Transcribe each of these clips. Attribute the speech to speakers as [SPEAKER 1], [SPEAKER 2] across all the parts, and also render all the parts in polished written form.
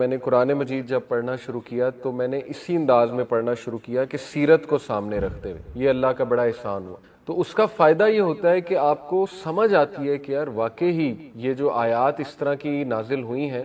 [SPEAKER 1] میں نے قرآن مجید جب پڑھنا شروع کیا تو میں نے اسی انداز میں پڑھنا شروع کیا کہ سیرت کو سامنے رکھتے ہوئے، یہ اللہ کا بڑا احسان ہوا۔ تو اس کا فائدہ یہ ہوتا ہے کہ آپ کو سمجھ آتی ہے کہ یار واقعی ہی یہ جو آیات اس طرح کی نازل ہوئی ہیں،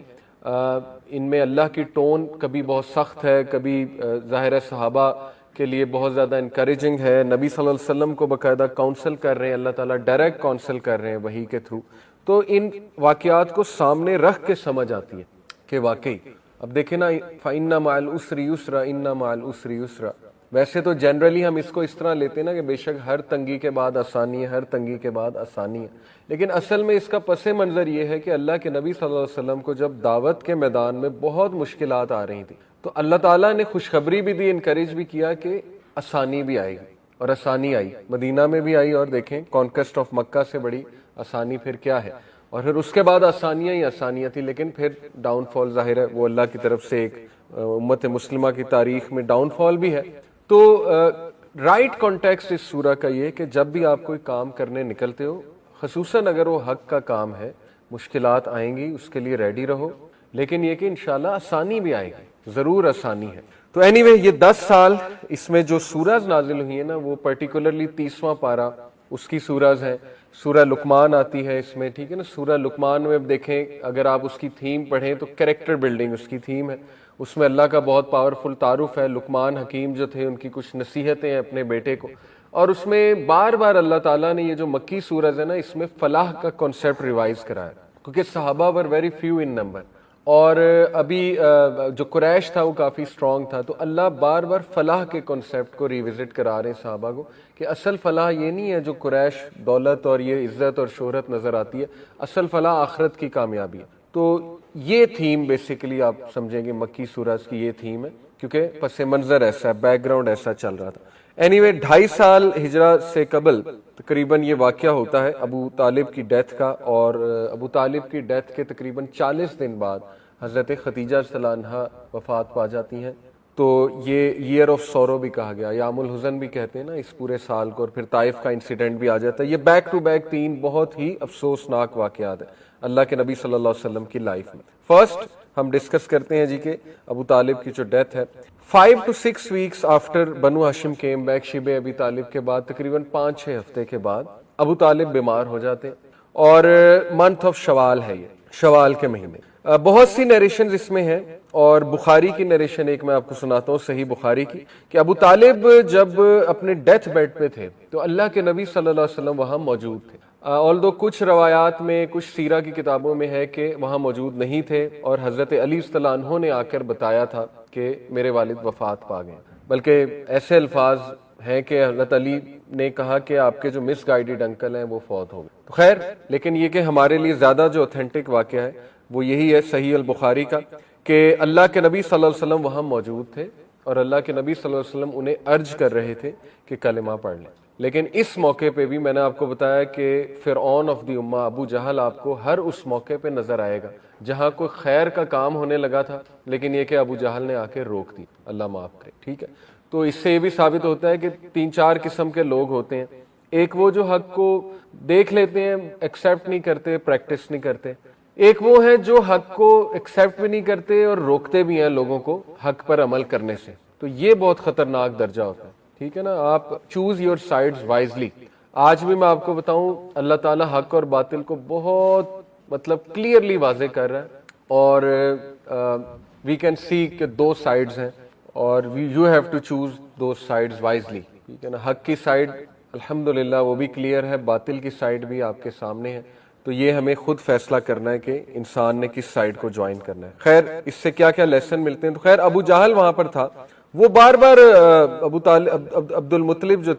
[SPEAKER 1] ان میں اللہ کی ٹون کبھی بہت سخت ہے، کبھی ظاہر ہے صحابہ کے لیے بہت زیادہ انکریجنگ ہے، نبی صلی اللہ علیہ وسلم کو باقاعدہ کاؤنسل کر رہے ہیں، اللہ تعالیٰ ڈائریکٹ کاؤنسل کر رہے ہیں وحی کے تھرو۔ تو ان واقعات کو سامنے رکھ کے سمجھ آتی ہے کہ واقعی اب دیکھیں نا، فَإِنَّ مَعَ الْعُسْرِ يُسْرًا إِنَّ مَعَ الْعُسْرِ يُسْرًا، ویسے تو جنرلی ہم اس کو اس طرح لیتے ہیں نا کہ بے شک ہر تنگی کے بعد آسانی ہے، ہر تنگی کے بعد آسانی ہے، لیکن اصل میں اس کا پس منظر یہ ہے کہ اللہ کے نبی صلی اللہ علیہ وسلم کو جب دعوت کے میدان میں بہت مشکلات آ رہی تھیں تو اللہ تعالیٰ نے خوشخبری بھی دی، انکریج بھی کیا کہ آسانی بھی آئے گی، اور آسانی آئی، مدینہ میں بھی آئی، اور دیکھیں کانکویسٹ آف مکہ سے بڑی آسانی پھر کیا ہے، اور پھر اس کے بعد آسانیاں ہی آسانیاں تھیں، لیکن پھر ڈاؤن فال ظاہر ہے وہ اللہ کی طرف سے ایک امت مسلمہ کی تاریخ میں ڈاؤن فال بھی ہے۔ تو رائٹ کانٹیکسٹ اس سورہ کا یہ کہ جب بھی آپ کوئی کام کرنے نکلتے ہو، خصوصاً اگر وہ حق کا کام ہے، مشکلات آئیں گی، اس کے لیے ریڈی رہو، لیکن یہ کہ انشاءاللہ آسانی بھی آئے گی، ضرور آسانی ہے۔ تو اینی وے یہ 10 سال اس میں جو سورہز نازل ہوئی ہیں نا، وہ پرٹیکولرلی 30واں پارہ اس کی سورہز ہیں۔ سورہ لقمان آتی ہے اس میں، ٹھیک ہے نا، سورہ لقمان میں دیکھیں اگر آپ اس کی تھیم پڑھیں تو کریکٹر بلڈنگ اس کی تھیم ہے، اس میں اللہ کا بہت پاورفل تعارف ہے، لقمان حکیم جو تھے ان کی کچھ نصیحتیں ہیں اپنے بیٹے کو، اور اس میں بار بار اللہ تعالیٰ نے یہ جو مکی سورج ہے نا، اس میں فلاح کا کنسیپٹ ریوائز کرایا، کیونکہ صحابہ were very few in number, اور ابھی جو قریش تھا وہ کافی سٹرونگ تھا، تو اللہ بار بار فلاح کے کنسیپٹ کو ریوزٹ کرا رہے ہیں صحابہ کو کہ اصل فلاح یہ نہیں ہے جو قریش دولت اور یہ عزت اور شہرت نظر آتی ہے، اصل فلاح آخرت کی کامیابی ہے۔ تو یہ تھیم بیسیکلی آپ سمجھیں گے مکی سورج کی یہ تھیم ہے، کیونکہ پس منظر ایسا ہے، بیک گراؤنڈ ایسا چل رہا تھا۔ اینی وے 2.5 سال ہجرہ سے قبل تقریباً یہ واقعہ ہوتا ہے ابو طالب کی ڈیتھ کا، اور ابو طالب کی ڈیتھ کے تقریباً 40 دن بعد حضرت خدیجہ صلی اللہ عنہا وفات پا جاتی ہیں۔ تو یہ ایئر آف سورو بھی کہا گیا، یام الحزن بھی کہتے ہیں نا اس پورے سال کو، اور پھر طائف کا انسیڈنٹ بھی آ جاتا ہے۔ یہ بیک ٹو بیک 3 بہت ہی افسوسناک واقعات ہیں اللہ کے نبی صلی اللہ علیہ وسلم کی لائف میں۔ فرسٹ ہم ڈسکس کرتے ہیں جی کہ ابو طالب کی جو ڈیتھ ہے، 5 to 6 weeks آفٹر بنو ہاشم کیم بیک، شیب ابی طالب کے بعد تقریباً 5-6 ہفتے کے بعد ابو طالب بیمار ہو جاتے ہیں، اور منتھ آف شوال ہے، یہ شوال کے مہینے۔ بہت سی نیریشنز اس میں ہیں، اور بخاری کی نیریشن ایک میں آپ کو سناتا ہوں، صحیح بخاری کی، کہ ابو طالب جب اپنے ڈیتھ بیڈ پہ تھے تو اللہ کے نبی صلی اللہ علیہ وسلم وہاں موجود تھے، آلدو کچھ روایات میں، کچھ سیرہ کی کتابوں میں ہے کہ وہاں موجود نہیں تھے، اور حضرت علی صلی اللہ عنہ نے آ کر بتایا تھا کہ میرے والد وفات پا گئے، بلکہ ایسے الفاظ ہیں کہ حضرت علی نے کہا کہ آپ کے جو مس گائیڈڈ انکل ہیں وہ فوت ہو گئے۔ تو خیر، لیکن یہ کہ ہمارے لیے زیادہ جو اوتھینٹک واقعہ ہے وہ یہی ہے صحیح البخاری کا، کہ اللہ کے نبی صلی اللہ علیہ وسلم وہاں موجود تھے، اور اللہ کے نبی صلی اللہ علیہ وسلم انہیں ارج کر رہے تھے کہ کلمہ پڑھ لیں۔ لیکن اس موقع پہ بھی میں نے آپ کو بتایا کہ فرعون آف دی امہ ابو جہل آپ کو ہر اس موقع پہ نظر آئے گا جہاں کوئی خیر کا کام ہونے لگا تھا، لیکن یہ کہ ابو جہل نے آ کے روک دی، اللہ معاف کرے، ٹھیک ہے۔ تو اس سے یہ بھی ثابت ہوتا ہے کہ 3-4 قسم کے لوگ ہوتے ہیں، ایک وہ جو حق کو دیکھ لیتے ہیں، ایکسیپٹ نہیں کرتے، پریکٹس نہیں کرتے، ایک وہ ہے جو حق کو ایکسیپٹ بھی نہیں کرتے اور روکتے بھی ہیں لوگوں کو حق پر عمل کرنے سے، تو یہ بہت خطرناک درجہ ہوتا ہے، ٹھیک ہے نا۔ آپ چوز یور سائڈز وائزلی۔ آج بھی میں آپ کو بتاؤں اللہ تعالیٰ حق اور باطل کو بہت کلیئرلی واضح کر رہا ہے، اور وی کین سی کہ 2 سائڈز ہیں، اور you have to choose those sides wisely, ٹھیک ہے نا۔ حق کی سائڈ الحمدللہ وہ بھی کلیئر ہے، باطل کی سائڈ بھی آپ کے سامنے ہے، تو یہ ہمیں خود فیصلہ کرنا ہے کہ انسان نے کس سائڈ کو جوائن کرنا ہے۔ خیر، اس سے کیا کیا لیسن ملتے ہیں، تو خیر ابو جہل وہاں پر تھا، وہ بار بار ابو طالب جو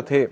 [SPEAKER 1] تھے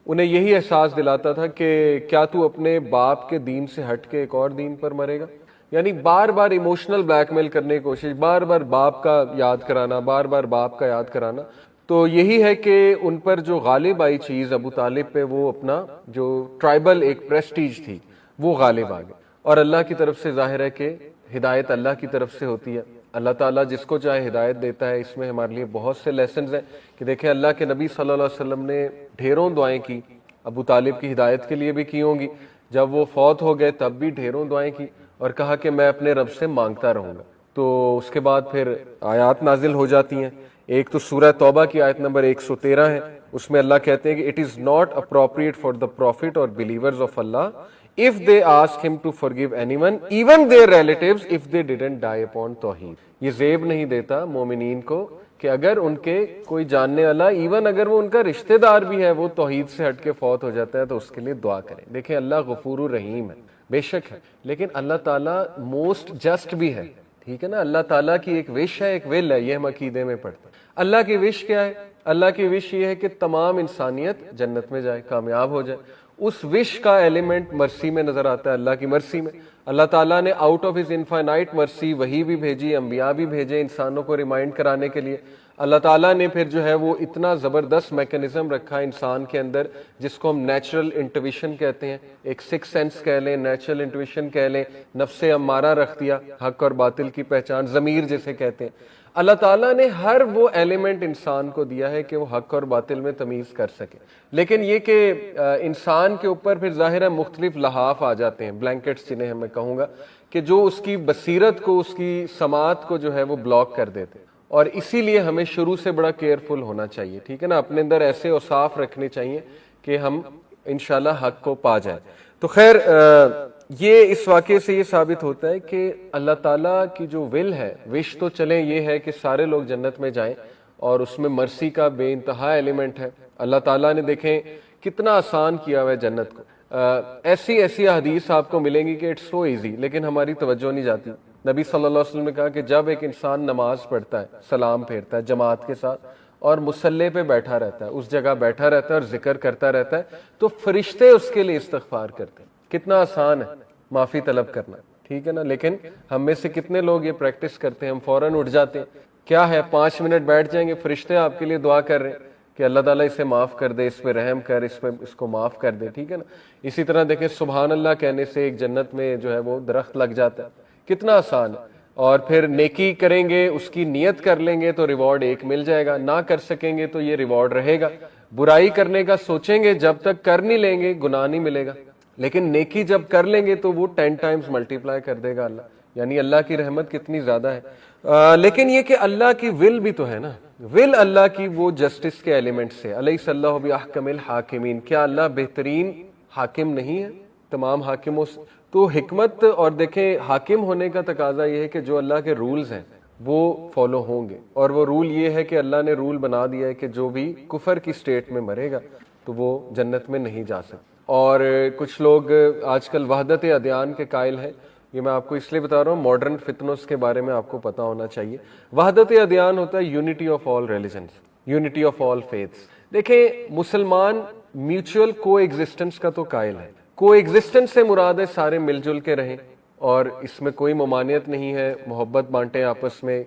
[SPEAKER 1] انہیں یہی احساس دلاتا تھا کہ کیا تو اپنے باپ کے دین سے ہٹ کے ایک اور دین پر مرے گا، یعنی بار بار ایموشنل بلیک میل کرنے کی کوشش، بار بار باپ کا یاد کرانا، بار بار باپ کا یاد کرانا۔ تو یہی ہے کہ ان پر جو غالب آئی چیز ابو طالب پہ، وہ اپنا جو ٹرائبل ایک پریسٹیج تھی وہ غالب آ گئی، اور اللہ کی طرف سے ظاہر ہے کہ ہدایت اللہ کی طرف سے ہوتی ہے، اللہ تعالیٰ جس کو چاہے ہدایت دیتا ہے۔ اس میں ہمارے لیے بہت سے لیسنز ہیں کہ دیکھیں اللہ کے نبی صلی اللہ علیہ وسلم نے ڈھیروں دعائیں کی، ابو طالب کی ہدایت کے لیے بھی کی ہوں گی، جب وہ فوت ہو گئے تب بھی ڈھیروں دعائیں کی، اور کہا کہ میں اپنے رب سے مانگتا رہوں گا. تو اس کے بعد پھر آیات نازل ہو جاتی ہیں. ایک تو سورہ توبہ کی آیت نمبر 113 ہے, اس میں اللہ کہتے ہیں کہ it is not appropriate for the prophet اور بلیورز آف اللہ if they ask him to forgive anyone even their relatives if they didn't die upon توحید. یہ زیب نہیں دیتا مومنین کو کہ اگر ان کے کوئی جاننے والا ایون اگر وہ ان کا رشتہ دار بھی ہے وہ توحید سے ہٹ کے فوت ہو جاتا ہے تو اس کے لیے دعا کریں. دیکھیں اللہ غفور الرحیم ہے, بے شک ہے, لیکن اللہ تعالیٰ موسٹ جسٹ بھی ہے. ٹھیک ہے نا, اللہ تعالیٰ کی ایک وش ہے, ایک ول ہے, یہ ہم عقیدے میں پڑھتے ہیں. اللہ کی وش کیا ہے؟ اللہ کی وش یہ ہے کہ تمام انسانیت جنت میں جائے, کامیاب ہو جائے. اس وش کا ایلیمنٹ مرسی میں نظر آتا ہے, اللہ کی مرسی میں. اللہ تعالیٰ نے آؤٹ آف ہز انفائنائٹ مرسی وحی بھی بھیجی, انبیاء بھی بھیجے انسانوں کو ریمائنڈ کرانے کے لیے. اللہ تعالیٰ نے پھر جو ہے وہ اتنا زبردست میکانزم رکھا انسان کے اندر جس کو ہم نیچرل انٹویشن کہتے ہیں, ایک سکس سینس کہہ لیں, نیچرل انٹویشن کہہ لیں, نفس امارہ رکھ دیا, حق اور باطل کی پہچان, ضمیر جسے کہتے ہیں. اللہ تعالیٰ نے ہر وہ ایلیمنٹ انسان کو دیا ہے کہ وہ حق اور باطل میں تمیز کر سکے. لیکن یہ کہ انسان کے اوپر پھر ظاہر ہے مختلف لحاف آ جاتے ہیں, بلینکٹس جنہیں میں کہوں گا, کہ جو اس کی بصیرت کو, اس کی سماعت کو جو ہے وہ بلاک کر دیتے ہیں. اور اسی لیے ہمیں شروع سے بڑا کیئرفل ہونا چاہیے. ٹھیک ہے نا, اپنے اندر ایسے اوصاف رکھنے چاہیے کہ ہم انشاءاللہ حق کو پا جائیں. تو خیر یہ اس واقعے سے یہ ثابت ہوتا ہے کہ اللہ تعالیٰ کی جو ول ہے, وش تو چلیں یہ ہے کہ سارے لوگ جنت میں جائیں, اور اس میں مرسی کا بے انتہا ایلیمنٹ ہے. اللہ تعالیٰ نے دیکھیں کتنا آسان کیا ہوا ہے جنت کو. ایسی ایسی حدیث آپ کو ملیں گی کہ اٹس سو ایزی, لیکن ہماری توجہ نہیں جاتی. نبی صلی اللہ علیہ وسلم نے کہا کہ جب ایک انسان نماز پڑھتا ہے, سلام پھیرتا ہے جماعت کے ساتھ, اور مصلی پہ بیٹھا رہتا ہے, اس جگہ بیٹھا رہتا ہے اور ذکر کرتا رہتا ہے, تو فرشتے اس کے لیے استغفار کرتے ہیں. کتنا آسان ہے معافی طلب کرنا. ٹھیک ہے نا, لیکن ہم میں سے کتنے لوگ یہ پریکٹس کرتے ہیں؟ ہم فوراً اٹھ جاتے ہیں, کیا ہے 5 منٹ بیٹھ جائیں گے, فرشتے آپ کے لیے دعا کر رہے ہیں کہ اللہ تعالیٰ اسے معاف کر دے, اس پہ رحم کر, اس کو معاف کر دے. ٹھیک ہے نا. اسی طرح دیکھیں سبحان اللہ کہنے سے ایک جنت میں جو ہے وہ درخت لگ جاتا ہے. کتنا آسان ہے. اور پھر نیکی کریں گے, اس کی نیت کر لیں گے تو ریوارڈ 1 مل جائے گا, نہ کر سکیں گے تو یہ ریوارڈ رہے گا. برائی کرنے کا سوچیں گے, جب تک کر نہیں لیں گے گناہ نہیں ملے گا, لیکن نیکی جب کر لیں گے تو وہ 10 ٹائمز ملٹیپلائی کر دے گا اللہ. یعنی اللہ کی رحمت کتنی زیادہ ہے. لیکن یہ کہ اللہ کی ول بھی تو ہے نا, ول اللہ کی وہ جسٹس کے ایلیمنٹ سے. الیس اللہ باحکم الحاکمین, کیا اللہ بہترین حاکم نہیں ہے تمام حاکموں سے؟ تو حکمت, اور دیکھیں حاکم ہونے کا تقاضا یہ ہے کہ جو اللہ کے رولز ہیں وہ فالو ہوں گے, اور وہ رول یہ ہے کہ اللہ نے رول بنا دیا ہے کہ جو بھی کفر کی سٹیٹ میں مرے گا تو وہ جنت میں نہیں جا سکتا. اور کچھ لوگ آج کل وحدت ادیان کے قائل ہیں. یہ میں آپ کو اس لیے بتا رہا ہوں, ماڈرن فتنس کے بارے میں آپ کو پتا ہونا چاہیے. وحدت ادیان ہوتا ہے unity of all religions, unity of all faiths. دیکھیں مسلمان میوچل کو ایگزسٹنس کا تو قائل ہے. کو ایگزسٹنس سے مراد ہے سارے مل جل کے رہیں, اور اس میں کوئی ممانعت نہیں ہے, محبت بانٹیں آپس میں.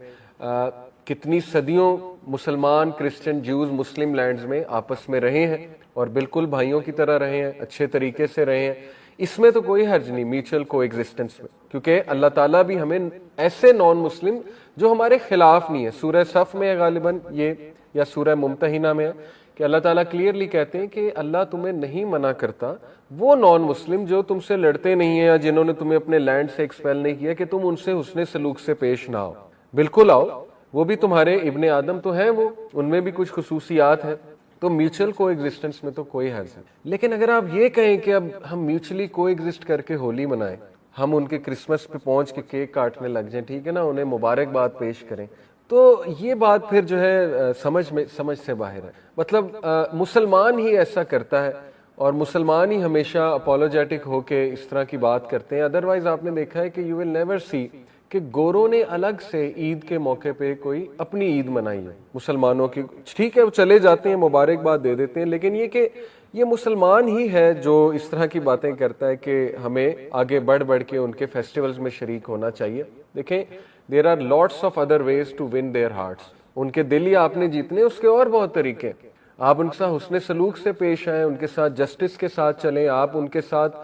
[SPEAKER 1] کتنی صدیوں مسلمان, کرسچن, جیوز مسلم لینڈز میں آپس میں رہے ہیں اور بالکل بھائیوں کی طرح رہے ہیں, اچھے طریقے سے رہے ہیں. اس میں تو کوئی حرج نہیں میوچل کو ایگزسٹنس میں, کیونکہ اللہ تعالیٰ بھی ہمیں ایسے نان مسلم جو ہمارے خلاف نہیں ہے. سورہ صف میں غالباً یہ, یا سورہ ممتحنہ میں ہے, کہ اللہ تعالیٰ کلیئرلی کہتے ہیں کہ اللہ تمہیں نہیں منع کرتا وہ نان مسلم جو تم سے لڑتے نہیں ہیں یا جنہوں نے تمہیں اپنے لینڈ سے ایکسپیل نہیں کیا کہ تم ان سے حسن سلوک سے پیش نہ آؤ. بالکل آؤ, وہ بھی تمہارے ابن آدم تو ہیں, وہ ان میں بھی کچھ خصوصیات ہیں. تو میوچل کو ایگزسٹنس میں تو کوئی حرج نہیں. لیکن اگر آپ یہ کہیں کہ اب ہم میوچلی کو ایگزسٹ کر کے ہولی منائیں, ہم ان کے کرسمس پہ پہنچ کے کیک کاٹنے لگ جائیں, ٹھیک ہے نا, انہیں مبارکباد پیش کریں, تو یہ بات پھر جو ہے سمجھ سے باہر ہے. مطلب مسلمان ہی ایسا کرتا ہے, اور مسلمان ہی ہمیشہ اپولوجیٹک ہو کے اس طرح کی بات کرتے ہیں. ادروائز آپ نے دیکھا ہے کہ یو ول نیور سی کہ گوروں نے الگ سے عید کے موقع پہ کوئی اپنی عید منائی ہے مسلمانوں کی. ٹھیک ہے وہ چلے جاتے ہیں, مبارکباد دے دیتے ہیں, لیکن یہ کہ یہ مسلمان ہی ہے جو اس طرح کی باتیں کرتا ہے کہ ہمیں آگے بڑھ کے ان کے فیسٹیولز میں شریک ہونا چاہیے. دیکھیں there are lots of other ways to win their hearts. ان کے دل ہی آپ نے جیتنے, اس کے اور بہت طریقے. آپ ان کے ساتھ حسن سلوک سے پیش آئیں, ان کے ساتھ جسٹس کے ساتھ چلیں, آپ ان کے ساتھ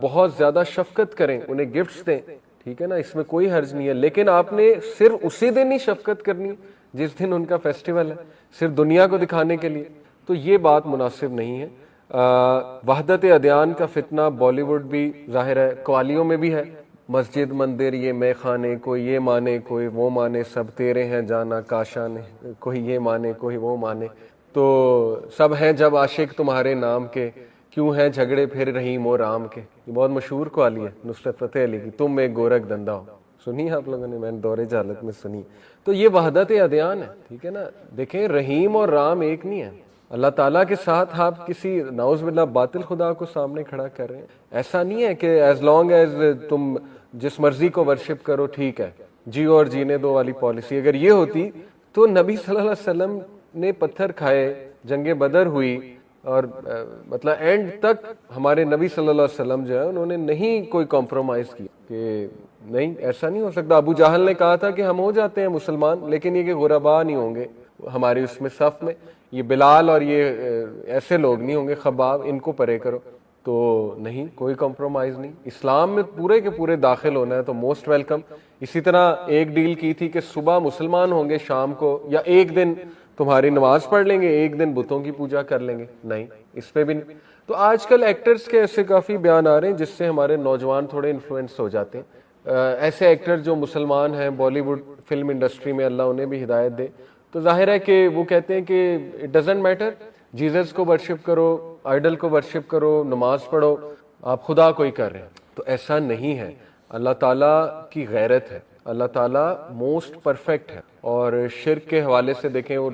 [SPEAKER 1] بہت زیادہ شفقت کریں, انہیں گفٹس دیں, ٹھیک ہے نا, اس میں کوئی حرج نہیں ہے. لیکن آپ نے صرف اسی دن ہی شفقت کرنی جس دن ان کا فیسٹیول ہے, صرف دنیا کو دکھانے کے لیے, تو یہ بات مناسب نہیں ہے. وحدت ادیان کا فتنہ بالی ووڈ بھی ظاہر ہے قوالیوں میں بھی ہے, مسجد مندر یہ میں خانے، کوئی یہ مانے کوئی وہ مانے، سب تیرے ہیں جانا کاشانے، کوئی یہ مانے کوئی وہ مانے، تو سب ہیں جب عاشق تمہارے نام کے، کیوں ہیں جھگڑے پھر رحیم و رام کے۔ یہ بہت مشہور قوالی ہے نصرت فتح علی کی، تم ایک گورکھ دندہ ہو، سنی ہے آپ لوگوں نے؟ میں نے دور جہالت میں سنی۔ تو یہ وحدت ادیان ہے، ٹھیک ہے نا۔ دیکھیں رحیم اور رام ایک نہیں ہے۔ اللہ تعالیٰ کے ساتھ آپ کسی نعوذ باللہ باطل خدا کو سامنے کھڑا کر رہے ہیں، ایسا نہیں ہے کہ ایز لانگ ایز تم جس مرضی کو ورشپ کرو ٹھیک ہے، جیو اور جینے دو والی پالیسی اگر یہ ہوتی تو نبی صلی اللہ علیہ وسلم نے پتھر کھائے، جنگ بدر ہوئی، اور مطلب اینڈ تک ہمارے نبی صلی اللہ علیہ وسلم جو ہے انہوں نے نہیں کوئی کمپرومائز کیا کہ نہیں ایسا نہیں ہو سکتا۔ ابو جہل نے کہا تھا کہ ہم ہو جاتے ہیں مسلمان لیکن یہ کہ غربا نہیں ہوں گے ہمارے اس میں صف میں، یہ بلال اور یہ ایسے لوگ نہیں ہوں گے، خباب، ان کو پرے کرو۔ تو نہیں، کوئی کمپرومائز نہیں، اسلام میں پورے کے پورے داخل ہونا ہے تو موسٹ ویلکم۔ اسی طرح ایک ڈیل کی تھی کہ صبح مسلمان ہوں گے، شام کو یا ایک دن تمہاری نماز پڑھ لیں گے، ایک دن بتوں کی پوجا کر لیں گے، نہیں، اس پہ بھی نہیں۔ تو آج کل ایکٹرز کے ایسے کافی بیان آ رہے ہیں جس سے ہمارے نوجوان تھوڑے انفلوئنس ہو جاتے ہیں، ایسے ایکٹر جو مسلمان ہیں بالی ووڈ فلم انڈسٹری میں، اللہ انہیں بھی ہدایت دے۔ تو ظاہر ہے کہ وہ کہتے ہیں کہ اٹ ڈزنٹ میٹر، جیزس کو ورشپ کرو، آئیڈل کو ورشپ کرو، نماز پڑھو، آپ خدا کوئی کر رہے ہیں۔ تو ایسا نہیں ہے، اللہ تعالیٰ کی غیرت ہے، اللہ تعالیٰ موسٹ پرفیکٹ ہے۔ اور شرک کے حوالے سے دیکھیں، وہ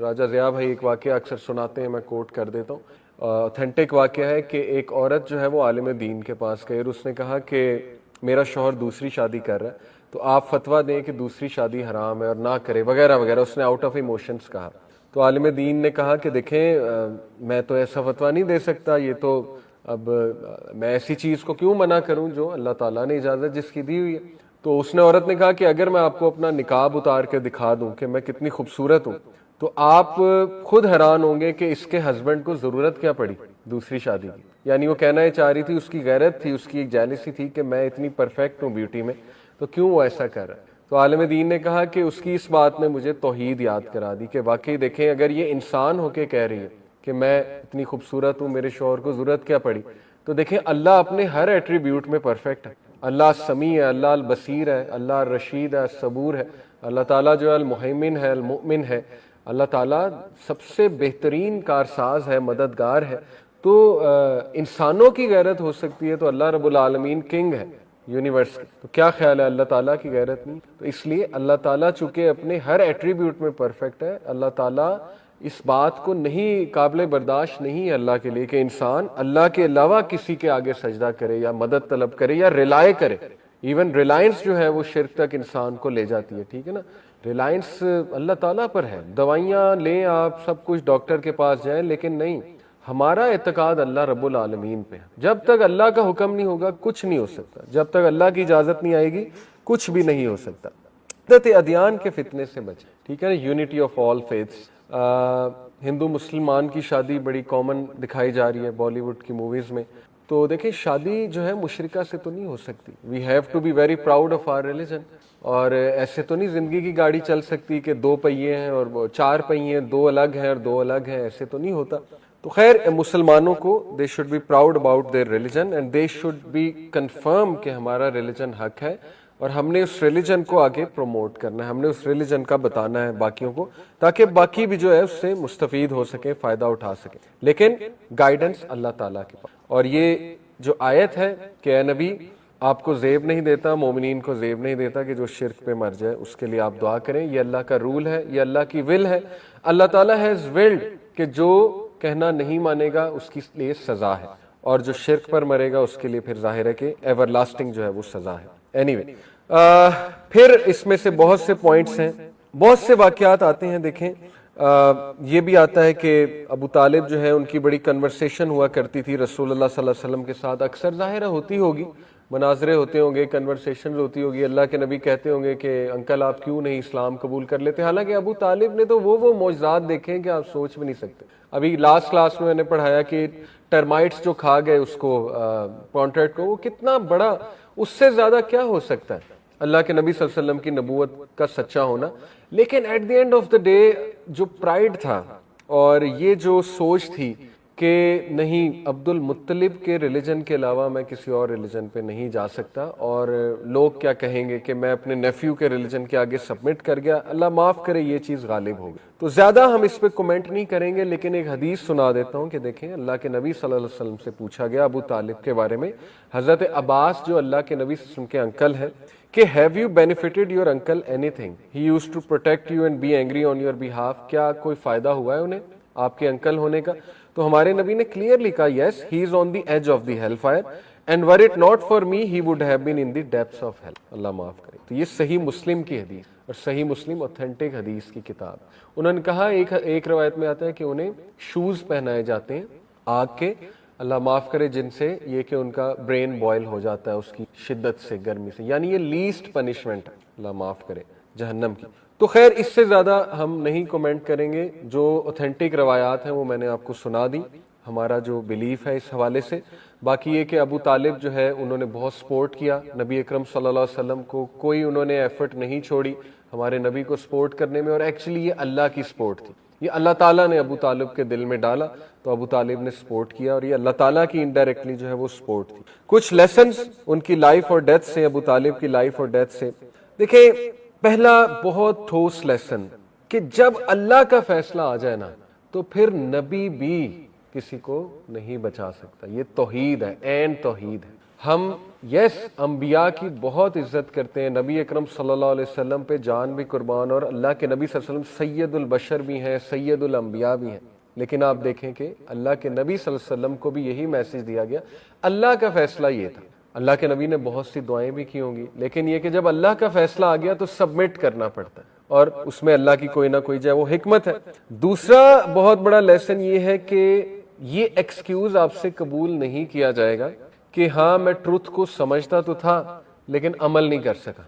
[SPEAKER 1] راجہ ضیاء بھائی ایک واقعہ اکثر سناتے ہیں، میں کوٹ کر دیتا ہوں، اوتھینٹک واقعہ ہے کہ ایک عورت جو ہے وہ عالم دین کے پاس گئی اور اس نے کہا کہ میرا شوہر دوسری شادی کر رہا ہے تو آپ فتویٰ دیں کہ دوسری شادی حرام ہے اور نہ کرے وغیرہ وغیرہ، اس نے آؤٹ آف ایموشنز کہا۔ تو عالم دین نے کہا کہ دیکھیں میں تو ایسا فتویٰ نہیں دے سکتا، یہ تو اب میں ایسی چیز کو کیوں منع کروں جو اللہ تعالیٰ نے اجازت جس کی دی ہوئی ہے۔ تو اس نے عورت نے کہا کہ اگر میں آپ کو اپنا نقاب اتار کے دکھا دوں کہ میں کتنی خوبصورت ہوں تو آپ خود حیران ہوں گے کہ اس کے ہسبینڈ کو ضرورت کیا پڑی دوسری شادی کی۔ یعنی وہ کہنا یہ چاہ رہی تھی، اس کی غیرت تھی، اس کی ایک جیلسی تھی کہ میں اتنی پرفیکٹ ہوں بیوٹی میں تو کیوں وہ ایسا کر رہا ہے۔ تو عالم دین نے کہا کہ اس کی اس بات نے مجھے توحید یاد کرا دی کہ واقعی دیکھیں اگر یہ انسان ہو کے کہہ رہی ہے کہ میں اتنی خوبصورت ہوں، میرے شوہر کو ضرورت کیا پڑی، تو دیکھیں اللہ اپنے ہر ایٹریبیوٹ میں پرفیکٹ ہے۔ اللہ سمیع ہے، اللہ البصیر ہے، اللہ الرشید ہے، صبور ہے، اللہ تعالیٰ جو ہے المہیمن ہے، المؤمن ہے، اللہ تعالیٰ سب سے بہترین کارساز ہے، مددگار ہے۔ تو انسانوں کی غیرت ہو سکتی ہے تو اللہ رب العالمین کنگ ہے یونیورس کی، تو کیا خیال ہے اللہ تعالیٰ کی غیرت نہیں؟ تو اس لیے اللہ تعالیٰ چونکہ اپنے ہر ایٹریبیوٹ میں پرفیکٹ ہے، اللہ تعالیٰ اس بات کو نہیں، قابل برداشت نہیں ہے اللہ کے لیے کہ انسان اللہ کے علاوہ کسی کے آگے سجدہ کرے یا مدد طلب کرے یا ریلائے کرے۔ ایون ریلائنس جو ہے وہ شرک تک انسان کو لے جاتی ہے، ٹھیک ہے نا۔ ریلائنس اللہ تعالیٰ پر ہے، دوائیاں لیں آپ، سب کچھ ڈاکٹر کے پاس جائیں، لیکن نہیں، ہمارا اعتقاد اللہ رب العالمین پہ ہے۔ جب تک اللہ کا حکم نہیں ہوگا کچھ نہیں ہو سکتا، جب تک اللہ کی اجازت نہیں آئے گی کچھ بھی نہیں ہو سکتا۔ وحدت ادیان کے فتنے سے بچیں، ٹھیک ہے نا، یونٹی آف آل فیتھس۔ ہندو مسلمان کی شادی بڑی کامن دکھائی جا رہی ہے بالی ووڈ کی موویز میں، تو دیکھیں شادی جو ہے مشرکہ سے تو نہیں ہو سکتی۔ We have to be very proud of our religion. اور ایسے تو نہیں زندگی کی گاڑی چل سکتی کہ دو پہیے ہیں اور چار پہیے، دو الگ ہیں اور دو الگ ہیں، ایسے تو نہیں ہوتا۔ تو خیر مسلمانوں کو they should be proud about their religion and they should be confirm کہ ہمارا ریلیجن حق ہے اور ہم نے اس ریلیجن کو آگے پروموٹ کرنا ہے، ہم نے اس ریلیجن کا بتانا ہے باقیوں کو تاکہ باقی بھی جو ہے اس سے مستفید ہو سکیں، فائدہ اٹھا سکیں، لیکن گائیڈنس اللہ تعالیٰ کے پاس۔ اور یہ جو آیت ہے کہ اے نبی آپ کو زیب نہیں دیتا، مومنین کو زیب نہیں دیتا کہ جو شرک پہ مر جائے، اس کے لیے آپ دعا کریں، یہ اللہ کا رول ہے، یہ اللہ کی ول ہے۔ اللہ تعالیٰ ہیز ولڈ کہ جو کہنا نہیں مانے گا اس کے لیے سزا ہے، اور جو شرک پر مرے گا اس کے لیے پھر ظاہر ہے کہ ایور لاسٹنگ جو ہے وہ سزا ہے۔ اینی وے پھر اس میں سے بہت سے پوائنٹس ہیں، بہت سے واقعات آتے ہیں۔ دیکھیں یہ بھی آتا ہے کہ ابو طالب جو ہے ان کی بڑی کنورسیشن ہوا کرتی تھی رسول اللہ صلی اللہ علیہ وسلم کے ساتھ، اکثر ظاہر ہوتی ہوگی، مناظرے ہوتے ہوں گے، کنورسیشن ہوتی ہوگی، اللہ کے نبی کہتے ہوں گے کہ انکل آپ کیوں نہیں اسلام قبول کر لیتے، حالانکہ ابو طالب نے تو وہ معجزات دیکھے ہیں کہ آپ سوچ بھی نہیں سکتے۔ ابھی لاسٹ کلاس میں نے پڑھایا کہ ٹرمائٹس جو کھا گئے اس کو پونٹریٹ کو، وہ کتنا بڑا، اس سے زیادہ کیا ہو سکتا ہے اللہ کے نبی صلی اللہ علیہ وسلم کی نبوت کا سچا ہونا۔ لیکن at the end of the day جو پرائڈ تھا اور یہ جو سوچ تھی کہ نہیں عبد المطلب کے ریلیجن کے علاوہ میں کسی اور ریلیجن پہ نہیں جا سکتا، اور لوگ کیا کہیں گے کہ میں اپنے نیفیو کے ریلیجن کے آگے سبمٹ کر گیا، اللہ معاف کرے یہ چیز غالب ہوگی۔ تو زیادہ ہم اس پہ کومنٹ نہیں کریں گے، لیکن ایک حدیث سنا دیتا ہوں کہ دیکھیں اللہ کے نبی صلی اللہ علیہ وسلم سے پوچھا گیا ابو طالب کے بارے میں، حضرت عباس جو اللہ کے نبی صلی اللہ علیہ وسلم کے انکل ہیں، کہ have you benefited your uncle anything, he used to protect you and be angry on your behalf, کیا کوئی فائدہ ہوا ہے انہیں آپ کے انکل ہونے کا؟ تو ہمارے نبی نے کلیئرلی کہا yes he is on the edge of the hell fire and were it not for me he would have been in the depths of hell, اللہ معاف کرے۔ تو یہ صحیح مسلم کی حدیث، اور صحیح مسلم اوتھینٹک حدیث کی کتاب۔ انہوں نے کہا ایک روایت میں آتا ہے کہ انہیں شوز پہنائے جاتے ہیں آگ کے، اللہ معاف کرے، جن سے یہ کہ ان کا برین بوائل ہو جاتا ہے اس کی شدت سے، گرمی سے، یعنی یہ لیسٹ پنشمنٹ ہے، اللہ معاف کرے، جہنم کی۔ تو خیر اس سے زیادہ ہم نہیں کومنٹ کریں گے، جو اوتھینٹک روایات ہیں وہ میں نے آپ کو سنا دی، ہمارا جو بلیف ہے اس حوالے سے۔ باقی یہ کہ ابو طالب جو ہے انہوں نے بہت سپورٹ کیا نبی اکرم صلی اللہ علیہ وسلم کو، کوئی انہوں نے ایفرٹ نہیں چھوڑی ہمارے نبی کو سپورٹ کرنے میں، اور ایکچولی یہ اللہ کی سپورٹ تھی، یہ اللہ تعالیٰ نے ابو طالب کے دل میں ڈالا تو ابو طالب نے سپورٹ کیا، اور یہ اللہ تعالیٰ کی انڈائریکٹلی جو ہے وہ سپورٹ تھی۔ کچھ لیسنز ان کی لائف اور ڈیتھ سے، ابو طالب کی لائف اور ڈیتھ سے۔ دیکھیں پہلا بہت ٹھوس لیسن کہ جب اللہ کا فیصلہ آ جائے نا تو پھر نبی بھی کسی کو نہیں بچا سکتا، یہ توحید ہے، عین توحید ہے۔ ہم انبیاء کی بہت عزت کرتے ہیں، نبی اکرم صلی اللہ علیہ وسلم پہ جان بھی قربان، اور اللہ کے نبی صلی اللہ علیہ وسلم سید البشر بھی ہیں، سید الانبیاء بھی ہیں، لیکن آپ دیکھیں کہ اللہ کے نبی صلی اللہ علیہ وسلم کو بھی یہی میسج دیا گیا، اللہ کا فیصلہ یہ تھا۔ اللہ کے نبی نے بہت سی دعائیں بھی کی ہوں گی، لیکن یہ کہ جب اللہ کا فیصلہ آ گیا تو سبمٹ کرنا پڑتا ہے، اور اس میں اللہ کی کوئی نہ کوئی جو ہے وہ حکمت ہے۔ دوسرا بہت بڑا لیسن یہ ہے کہ یہ ایکسکیوز آپ سے قبول نہیں کیا جائے گا کہ ہاں میں ٹروتھ کو سمجھتا تو تھا لیکن عمل نہیں کر سکا۔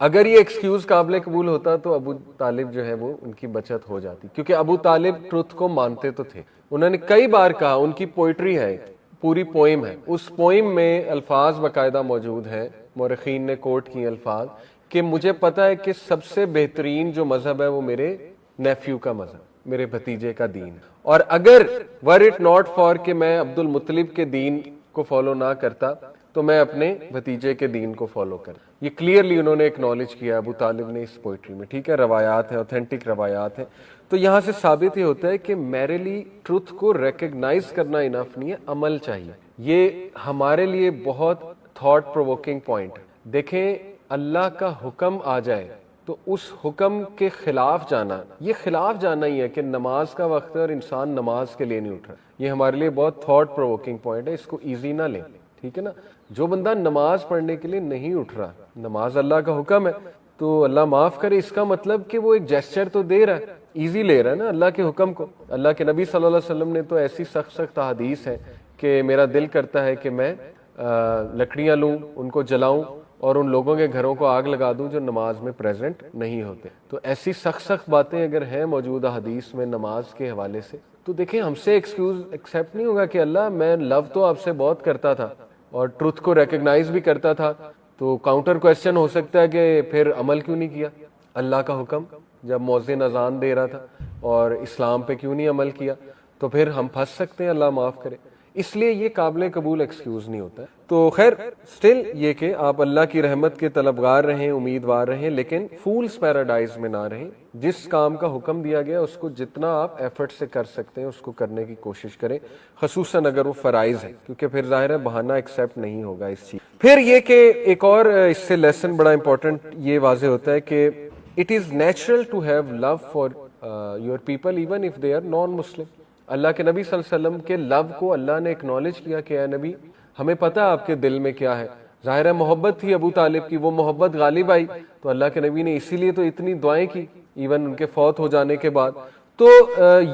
[SPEAKER 1] اگر یہ ایکسکیوز قابل قبول ہوتا تو ابو طالب جو ہے وہ ان کی بچت ہو جاتی، کیونکہ ابو طالب ٹروتھ کو مانتے تو تھے۔ انہوں نے کئی بار کہا، ان کی پوئٹری ہے، پوری پوئم ہے، اس پوئم میں الفاظ باقاعدہ موجود ہیں، مورخین نے کوٹ کیے الفاظ، کہ مجھے پتا ہے کہ سب سے بہترین جو مذہب ہے وہ میرے نیفیو کا مذہب، میرے بھتیجے کا دین، اور اگر ور اٹ ناٹ فار کہ میں عبد المطلب کے دین کو فالو نہ کرتا تو میں اپنے بھتیجے کے دین کو فالو کرتا۔ یہ کلیئرلی انہوں نے ایکنالج کیا ابو طالب نے اس پوئٹری میں، ٹھیک ہے، روایات ہیں، اوتھینٹک روایات ہیں۔ تو یہاں سے ثابت یہ ہوتا ہے کہ میرے لیے ٹروتھ کو ریکگنائز کرنا انف نہیں ہے، عمل چاہیے۔ یہ ہمارے لیے بہت تھاٹ پرووکنگ پوائنٹ۔ دیکھیں اللہ کا حکم آ جائے تو اس حکم کے خلاف جانا، یہ خلاف جانا ہی ہے کہ نماز کا وقت ہے اور انسان نماز کے لیے نہیں اٹھ رہا، یہ ہمارے لیے بہت تھاٹ پرووکنگ پوائنٹ ہے، اس کو ایزی نہ لیں، ٹھیک ہے نا۔ جو بندہ نماز پڑھنے کے لیے نہیں اٹھ رہا، نماز اللہ کا حکم ہے، تو اللہ معاف کرے اس کا مطلب کہ وہ ایک جیسچر تو دے رہا ہے، ایزی لے رہا ہے نا اللہ کے حکم کو۔ اللہ کے نبی صلی اللہ علیہ وسلم نے تو ایسی سخت سخت احادیث ہیں کہ میرا دل کرتا ہے کہ میں لکڑیاں لوں، ان کو جلاؤں اور ان لوگوں کے گھروں کو آگ لگا دوں جو نماز میں پریزنٹ نہیں ہوتے۔ تو ایسی سخت سخت باتیں اگر ہیں موجود حدیث میں نماز کے حوالے سے، تو دیکھیں ہم سے ایکسکیوز ایکسیپٹ نہیں ہوگا کہ اللہ میں لو تو آپ سے بہت کرتا تھا اور ٹروتھ کو ریکگنائز بھی کرتا تھا، تو کاؤنٹر کویسچن ہو سکتا ہے کہ پھر عمل کیوں نہیں کیا؟ اللہ کا حکم جب مؤذن اذان دے رہا تھا اور اسلام پہ کیوں نہیں عمل کیا؟ تو پھر ہم پھنس سکتے ہیں، اللہ معاف کرے۔ اس لیے یہ قابل قبول ایکسکیوز نہیں ہوتا ہے۔ تو خیر سٹل یہ کہ آپ اللہ کی رحمت کے طلبگار رہیں، امیدوار رہیں، لیکن فولز پیراڈائز میں نہ رہیں۔ جس کام کا حکم دیا گیا اس کو جتنا آپ ایفرٹ سے کر سکتے ہیں اس کو کرنے کی کوشش کریں، خصوصاً اگر وہ فرائض ہے، کیونکہ پھر ظاہر ہے بہانہ ایکسیپٹ نہیں ہوگا اس چیز۔ پھر یہ کہ ایک اور اس سے لیسن بڑا امپورٹنٹ یہ واضح ہوتا ہے کہ it is natural to have love for your people even if they are non مسلم۔ اللہ کے نبی صلی اللہ علیہ وسلم کے لو کو اللہ نے اکنالج کیا کہ اے نبی ہمیں پتہ ہے آپ کے دل میں کیا ہے۔ ظاہر ہے محبت تھی ابو طالب کی، وہ محبت غالب آئی تو اللہ کے نبی نے اسی لیے تو اتنی دعائیں کی ایون ان کے فوت ہو جانے کے بعد۔ تو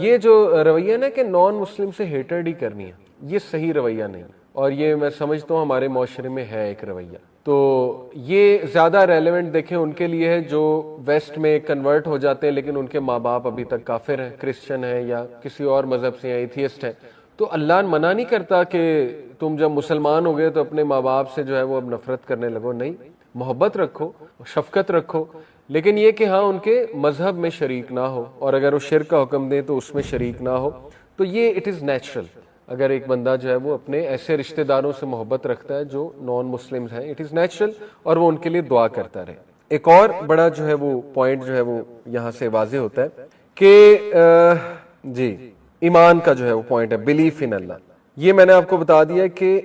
[SPEAKER 1] یہ جو رویہ نا کہ نان مسلم سے ہیٹرڈ ہی کرنی ہے، یہ صحیح رویہ نہیں، اور یہ میں سمجھتا ہوں ہمارے معاشرے میں ہے ایک رویہ۔ تو یہ زیادہ ریلیونٹ دیکھیں ان کے لیے ہے جو ویسٹ میں کنورٹ ہو جاتے ہیں لیکن ان کے ماں باپ ابھی تک کافر ہیں، کرسچن ہیں یا کسی اور مذہب سے ہیں، ایتھیسٹ ہیں۔ تو اللہ منع نہیں کرتا کہ تم جب مسلمان ہو گئے تو اپنے ماں باپ سے جو ہے وہ اب نفرت کرنے لگو، نہیں، محبت رکھو، شفقت رکھو، لیکن یہ کہ ہاں ان کے مذہب میں شریک نہ ہو، اور اگر وہ شرک کا حکم دیں تو اس میں شریک نہ ہو۔ تو یہ اٹ از نیچرل. اگر ایک بندہ جو ہے وہ اپنے ایسے رشتہ داروں سے محبت رکھتا ہے جو نان مسلمز ہیں, اٹ از نیچرل, اور وہ ان کے لیے دعا کرتا رہے. ایک اور بڑا جو ہے وہ پوائنٹ جو ہے وہ یہاں سے واضح ہوتا ہے کہ جی ایمان کا جو ہے وہ پوائنٹ ہے, بلیف ان اللہ. یہ میں نے آپ کو بتا دیا کہ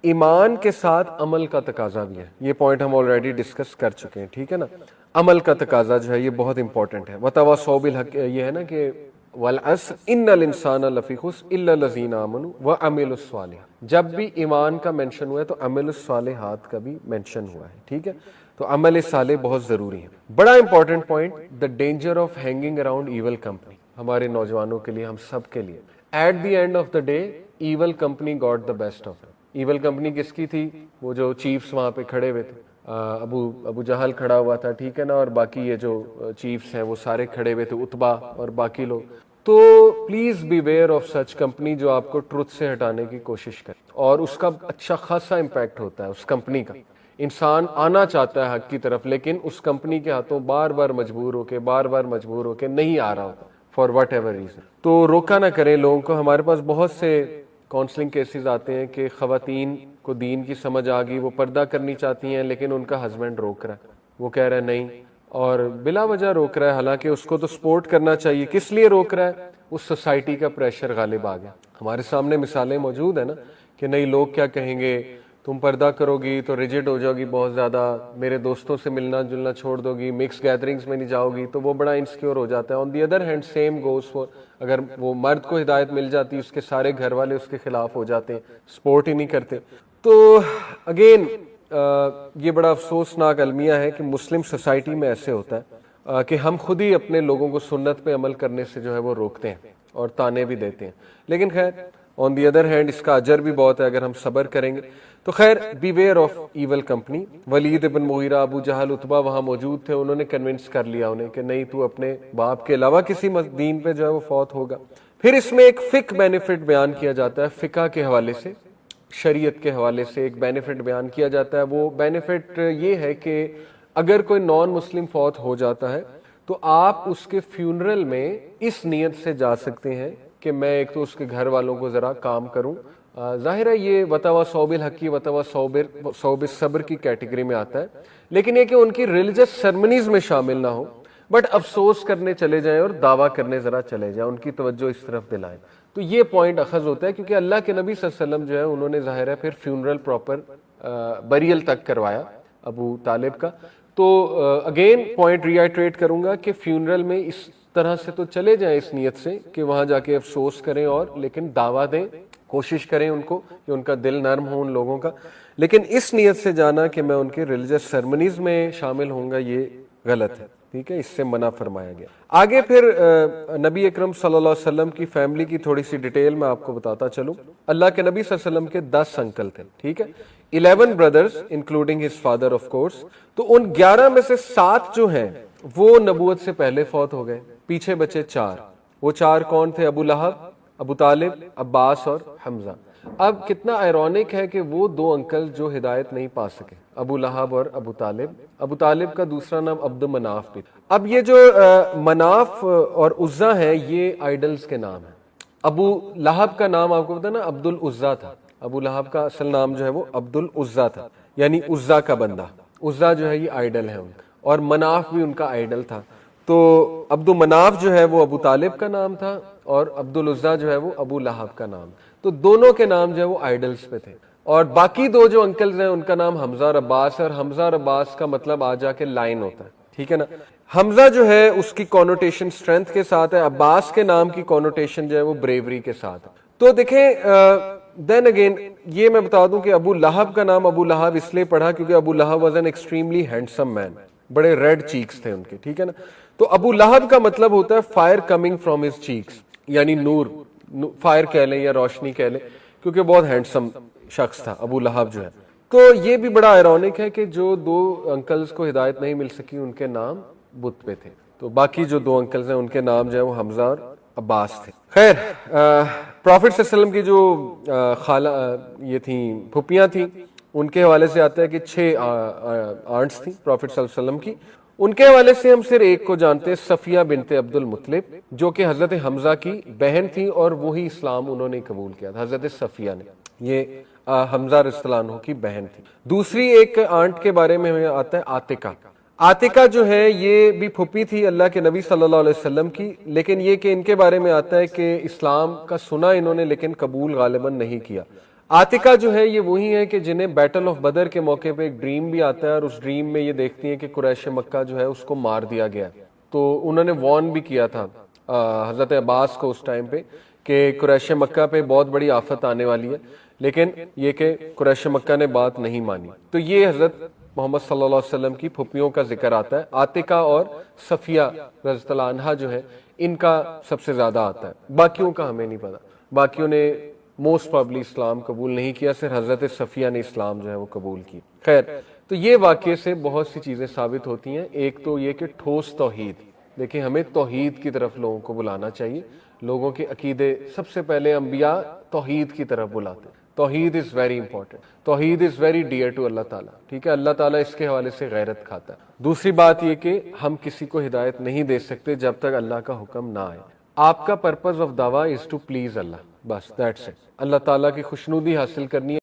[SPEAKER 1] ایمان کے ساتھ عمل کا تقاضا بھی ہے. یہ پوائنٹ ہم آلریڈی ڈسکس کر چکے ہیں, ٹھیک ہے نا. عمل کا تقاضا جو ہے یہ بہت امپورٹنٹ ہے. وتواصوا بالحق, یہ ہے نا کہ والعصر ان الانسان لفی خسر الا الذین آمنوا وعملوا الصالحات. جب بھی ایمان کا مینشن ہوا ہے تو عمل الصالحات کا بھی مینشن ہوا ہے, ٹھیک ہے. تو عمل صالح بہت ضروری ہے. بڑا important point, the danger of hanging around evil company. ہمارے نوجوانوں کے لیے, ہم سب کے لیے, at the end of the day evil company got the best of it. Evil company کس کی تھی؟ وہ جو چیفز وہاں پہ کھڑے ہوئے تھے, ابو جہل کھڑا ہوا تھا, ٹھیک ہے نا, اور باقی یہ جو چیفز ہیں وہ سارے کھڑے ہوئے تھے, اتبا اور باقی لوگ. تو please be where of such company جو آپ کو ٹروتھ سے ہٹانے کی کوشش کرے, اور اس کا اچھا خاصا امپیکٹ ہوتا ہے اس کمپنی کا. انسان آنا چاہتا ہے حق کی طرف, لیکن اس کمپنی کے ہاتھوں بار بار مجبور ہو کے نہیں آ رہا ہوتا فار واٹ ایور ریزن. تو روکا نہ کریں لوگوں کو. ہمارے پاس بہت سے کاؤنسلنگ کیسز آتے ہیں کہ خواتین کو دین کی سمجھ آ گئی, وہ پردہ کرنی چاہتی ہیں لیکن ان کا ہسبینڈ روک رہا ہے, وہ کہہ رہا ہے نہیں, اور بلا وجہ روک رہا ہے, حالانکہ اس کو تو سپورٹ کرنا چاہیے. کس لیے روک رہا ہے؟ اس سوسائٹی کا پریشر غالب آ گیا. ہمارے سامنے مثالیں موجود ہیں نا کہ نہیں لوگ کیا کہیں گے, تم پردہ کرو گی تو ریجڈ ہو جاؤ گی بہت زیادہ, میرے دوستوں سے ملنا جلنا چھوڑ دو گی, مکس گیدرنگز میں نہیں جاؤ گی, تو وہ بڑا انسیکیور ہو جاتا ہے. On the other hand same goes for, اگر وہ مرد کو ہدایت مل جاتی, اس کے سارے گھر والے اس کے خلاف ہو جاتے ہیں, سپورٹ ہی نہیں کرتے. تو اگین یہ بڑا افسوسناک المیہ ہے کہ مسلم سوسائٹی میں ایسے ہوتا ہے کہ ہم خود ہی اپنے لوگوں کو سنت پہ عمل کرنے سے جو ہے وہ روکتے ہیں اور تانے بھی دیتے ہیں. لیکن خیر آن دی ادر ہینڈ اس کا اجر بھی بہت ہے اگر ہم صبر کریں گے. تو خیر be where of evil company. ولید بن مغیرہ, ابو جہل, اتبا وہاں موجود تھے, انہوں نے کنونس کر لیا انہیں کہ نہیں تو اپنے باپ کے علاوہ کسی دین پہ جو ہے وہ فوت ہوگا. پھر اس میں ایک فقہ بینیفٹ بیان کیا جاتا ہے, فقہ کے حوالے سے, شریعت کے حوالے سے ایک بینیفٹ بیان کیا جاتا ہے. وہ بینیفٹ یہ ہے کہ اگر کوئی نان مسلم فوت ہو جاتا ہے تو آپ اس کے فیونرل میں اس نیت سے جا سکتے ہیں کہ میں ایک تو اس کے گھر والوں کو ذرا کام کروں. ظاہر ہے یہ وتواصوا بالحق وتواصوا بالصبر کی کیٹیگری میں آتا ہے, لیکن یہ کہ ان کی ریلیجس سرمنیز میں شامل نہ ہو, بٹ افسوس کرنے چلے جائیں اور دعویٰ کرنے ذرا چلے جائیں, ان کی توجہ اس طرف دلائیں. تو یہ پوائنٹ اخذ ہوتا ہے کیونکہ اللہ کے نبی صلی اللہ علیہ وسلم جو ہے انہوں نے ظاہر ہے پھر فیونرل پراپر بریل تک کروایا ابو طالب کا. تو اگین پوائنٹ ری آئیٹریٹ کروں گا کہ فیونرل میں اس طرح سے تو چلے جائیں اس نیت سے کہ وہاں جا کے افسوس کریں, اور لیکن دعویٰ دیں, کوشش کریں ان کو کہ ان کا دل نرم ہو ان لوگوں کا, لیکن اس نیت سے جانا کہ میں ان کے ریلیجس سرمنیز میں شامل ہوں گا یہ غلط ہے, ٹھیک ہے, اس سے منع فرمایا گیا. آگے پھر نبی اکرم صلی اللہ علیہ وسلم کی فیملی کی تھوڑی سی ڈیٹیل میں آپ کو بتاتا چلوں. اللہ کے نبی صلی اللہ علیہ وسلم کے 10 انکل تھے, ٹھیک ہے, 11 brothers including his father of course. تو ان 11 میں سے 7 جو ہیں وہ نبوت سے پہلے فوت ہو گئے, پیچھے بچے 4. وہ 4 کون تھے؟ ابو لہب, ابو طالب, عباس اور حمزہ. اب کتنا آئرونک ہے کہ وہ 2 انکل جو ہدایت نہیں پا سکے, ابو لہب اور ابو طالب. ابو طالب کا دوسرا نام عبد مناف بھی. اب یہ جو مناف اور عزا ہیں یہ آئیڈلز کے نام ہیں. ابو لہب کا نام آپ کو پتا نا عبد العزا تھا. ابو لہب کا اصل نام جو ہے وہ عبد العزا تھا, یعنی عزا کا بندہ. عزا جو ہے یہ آئیڈل ہے ان کا, اور مناف بھی ان کا آئیڈل تھا. تو عبد مناف جو ہے وہ ابو طالب کا نام تھا, اور عبد العزا جو ہے وہ ابو لہب کا نام. تو دونوں کے نام جو ہے وہ آئیڈلز پہ تھے. اور باقی 2 جو انکلز ہیں ان کا نام حمزہ اور عباس ہے, اور حمزہ اور عباس کا مطلب آ جا کے لائن ہوتا ہے, ٹھیک ہے نا. حمزہ جو ہے اس کی کونوٹیشن اسٹرینتھ کے ساتھ ہے, عباس کے نام کی کونوٹیشن جو ہے وہ بریوری کے ساتھ ہے. تو دیکھیں دین اگین یہ میں بتا دوں کہ ابو لہب کا نام ابو لہب اس لیے پڑھا کیونکہ ابو لہب واز این ایکسٹریملی ہینڈسم مین, بڑے ریڈ چیکس تھے ان کے, ٹھیک ہے نا. تو ابو لہب کا مطلب ہوتا ہے fire coming from his cheeks, یعنی نور, فائر کہہ لیں یا روشنی کہہ لیں, کیونکہ بہت ہینڈسم شخص تھا ابو لہب جو ہے. تو یہ بھی بڑا آئرونک ہے کہ جو 2 انکلز کو ہدایت نہیں مل سکی ان کے نام بت پہ تھے, تو باقی جو 2 انکلز ہیں ان کے نام جو ہے وہ حمزہ اور عباس تھے. خیر پروفٹ صلی اللہ علیہ وسلم کی جو خالہ یہ تھیں پھپھیاں تھیں, ان کے حوالے سے آتا ہے کہ 6 آنٹس تھیں پروفٹ صلی اللہ علیہ وسلم کی. ان کے حوالے سے ہم صرف ایک کو جانتے ہیں، صفیہ بنت عبد المطلب، جو کہ حضرت حمزہ کی بہن تھی اور وہی اسلام انہوں نے قبول کیا تھا، حضرت صفیہ نے، یہ حمزہ رضی اللہ عنہ کی بہن تھی۔ دوسری ایک آنٹ کے بارے میں ہمیں آتا ہے عاتقہ۔ عاتقہ جو ہے یہ بھی پھوپھی تھی اللہ کے نبی صلی اللہ علیہ وسلم کی، لیکن یہ کہ ان کے بارے میں آتا ہے کہ اسلام کا سنا انہوں نے لیکن قبول غالباً نہیں کیا۔ عاتقہ جو ہے یہ وہی ہے کہ جنہیں بیٹل آف بدر کے موقع پہ ایک ڈریم بھی آتا ہے اور اس ڈریم میں یہ دیکھتی ہیں کہ قریش مکہ جو ہے اس کو مار دیا گیا، تو انہوں نے وارن بھی کیا تھا حضرت عباس کو اس ٹائم پہ کہ قریش مکہ پہ بہت بڑی آفت آنے والی ہے، لیکن یہ کہ قریش مکہ نے بات نہیں مانی۔ تو یہ حضرت محمد صلی اللہ علیہ وسلم کی پھوپھیوں کا ذکر آتا ہے، عاتقہ اور صفیہ رضی اللہ عنہا جو ہے ان کا سب سے زیادہ آتا ہے، باقیوں کا ہمیں نہیں پتا، باقیوں نے موسٹ پرابلی اسلام قبول نہیں کیا، صرف حضرت صفیہ نے اسلام جو ہے وہ قبول کی۔ خیر، تو یہ واقعے سے بہت سی چیزیں ثابت ہوتی ہیں۔ ایک تو یہ کہ ٹھوس توحید، دیکھیں ہمیں توحید کی طرف لوگوں کو بلانا چاہیے، لوگوں کے عقیدے سب سے پہلے انبیاء توحید کی طرف بلاتے ہیں۔ توحید از ویری امپورٹنٹ، توحید از ویری ڈیئر ٹو اللہ تعالیٰ، ٹھیک ہے، اللہ تعالیٰ اس کے حوالے سے غیرت کھاتا ہے۔ دوسری بات یہ کہ ہم کسی کو ہدایت نہیں دے سکتے جب تک اللہ کا حکم نہ آئے۔ آپ کا پرپز آف دعویٰ از ٹو پلیز اللہ، بس دیٹس اٹ، اللہ تعالیٰ کی خوشنودی حاصل کرنی ہے۔